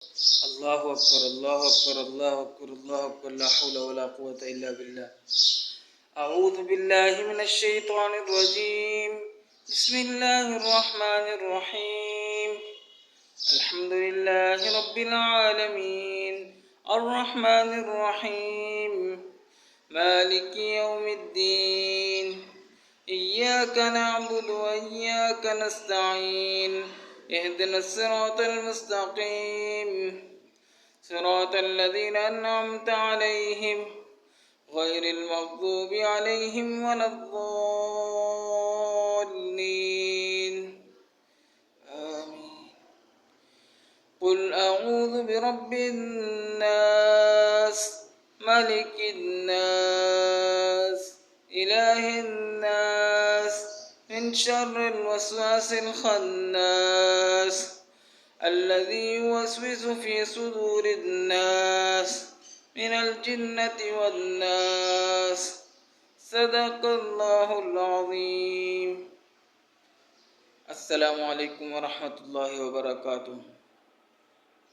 الله أكبر الله أكبر الله أكبر الله أكبر لا حول ولا قوة إلا بالله. أعوذ بالله من الشيطان الرجيم. بسم الله الرحمن الرحيم. الحمد لله رب العالمين الرحمن الرحيم مالك يوم الدين إياك نعبد وإياك نستعين اهدنا الصراط المستقيم صراط الذين أنعمت عليهم غير المغضوب عليهم ولا الضالين آمين. قل أعوذ برب الناس ملك الناس إله الناس من شر الوسواس الخناس الذي يوسوس في صدور الناس من الجنة والناس. صدق الله العظيم. السلام عليكم ورحمة الله وبركاته.